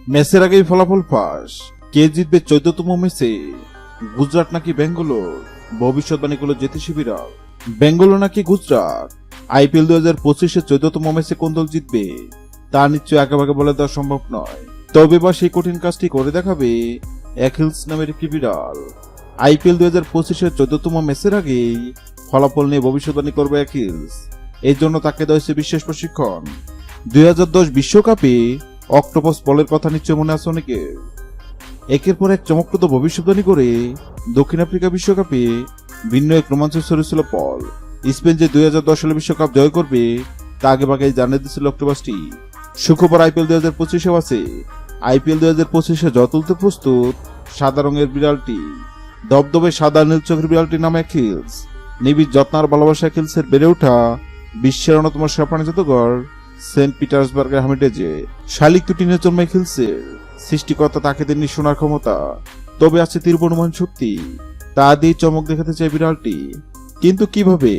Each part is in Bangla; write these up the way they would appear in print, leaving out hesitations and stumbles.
ম্যাচের আগেই ফলাফল ফাঁস। কে জিতবে 14তম ম্যাচে? গুজরাট নাকি বেঙ্গালোর? ভবিষ্যৎবাণী করল জ্যোতিষী বিড়াল। বেঙ্গালোর নাকি গুজরাট? আইপিএল 2025-এর 14তম ম্যাচে কোন দল জিতবে তা নিশ্চয় আগেভাগে বলে দেওয়া সম্ভব নয়। তবে বা সেই কঠিন কাজটি করে দেখাবে অ্যাকিলস নামের একটি বিড়াল। আইপিএল 2025-এর 14তম ম্যাচের আগেই ফলাফল নিয়ে ভবিষ্যৎবাণী করবে অ্যাকিলস। এই জন্য তাকে দেওয়া হয়েছে বিশেষ প্রশিক্ষণ। 2010 বিশ্বকাপে অক্টোপাস পলের কথা নিশ্চয় মনে আছে অনেকে। একের পর এক চমকপ্রদ ভবিষ্যৎবাণী করে দক্ষিণ আফ্রিকা বিশ্বকাপে ভিন্ন এক রোমাঞ্চ ছড়িয়েছিল পল। স্পেন যে 2010 সালে বিশ্বকাপ জয় করবে তা আগেভাগেই জানিয়ে দিয়েছিল অক্টোপাসটি। শুক্রবার আইপিএল 2025-এও আছে। আইপিএল 2025-এ জয় তুলতে প্রস্তুত সাদা রঙের বিড়ালটি। দবদবে সাদা নীল চোখের বিড়ালটির নাম অ্যাকিলস। নিবিড় যত্ন আর ভালোবাসা অ্যাকিলসের বেড়ে ওঠা বিশ্বের অন্যতম সেরা প্রাণী জাদুঘর সেন্ট পিটার্সবার্গের হামিটেজে। শালিক দুটিনের জন্ম অ্যাকিলসের। সৃষ্টিকর্তা তাকে দেননি শোনার ক্ষমতা, তবে আছে তীব্র শক্তি। তা দিয়ে চমক দেখাতে চায় বিড়ালটি। কিন্তু কিভাবে?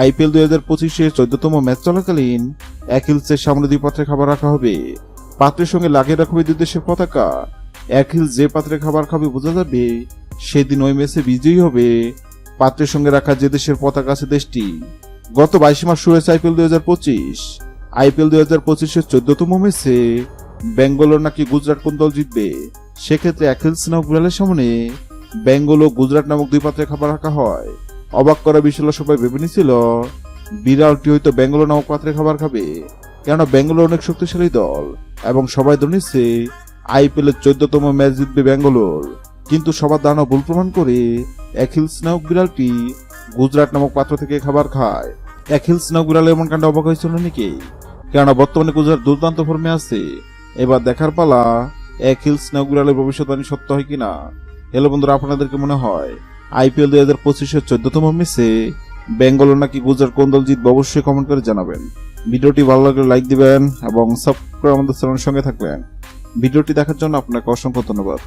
আইপিএল 2025-এর 14তম ম্যাচ চলাকালীন অ্যাকিলসের সামনে 2 পাত্রে খাবার রাখা হবে। পাত্রের সঙ্গে লাগিয়ে রাখা হবে 2 দেশের পতাকা। অ্যাকিলস যে পাত্রে খাবার খাবে বোঝা যাবে সেদিন ওই ম্যাচে বিজয়ী হবে পাত্রের সঙ্গে রাখা যে দেশের পতাকা আছে দেশটি। গত 22 মার্চ শুরু হয়েছে আইপিএল 2025। আইপিএল 2025-এর 14তম ম্যাচে বেঙ্গালোর নাকি গুজরাট কোন দল জিতবে? সেক্ষেত্রে অ্যাকিলস নামক বিড়ালের সামনে বেঙ্গল ও গুজরাট নামক 2 পাত্রে খাবার রাখা হয়। অবাক করা বিষয় হলো সবাই ভেবে নিছিল বিড়ালটি হয়তো বেঙ্গলোর নামক পাত্রে খাবার খাবে, কেননা বেঙ্গলোর অনেক শক্তিশালী দল এবং সবাই ধরে নিচ্ছে আইপিএল এর 14তম ম্যাচ জিতবে বেঙ্গলোর। কিন্তু সবার ধারণা ভুল প্রমাণ করে অ্যাকিলস নামক বিড়ালটি গুজরাট নামক পাত্র থেকে খাবার খায়। অ্যাকিলস নামক বিড়াল এমন কাণ্ড অবাক হয়েছিল নাকি, কেননা বর্তমানে গুজরাট দুর্দান্ত ফর্মে আছে। এবার দেখার পালা অ্যাকিলস নামক বিড়ালের ভবিষ্যৎবাণী সত্য হয় কিনা। হ্যালো বন্ধুরা, আপনাদেরকে মনে হয় আইপিএল 2025-এর 14তম ম্যাচে বেঙ্গালোর নাকি গুজরাট কোন দল জিতবে? অবশ্যই কমেন্ট করে জানাবেন। ভিডিওটি ভালো লাগলে লাইক দিবেন এবং সাবস্ক্রাইব করে আমাদের চ্যানেলের সঙ্গে থাকবেন। ভিডিওটি দেখার জন্য আপনাকে অসংখ্য ধন্যবাদ।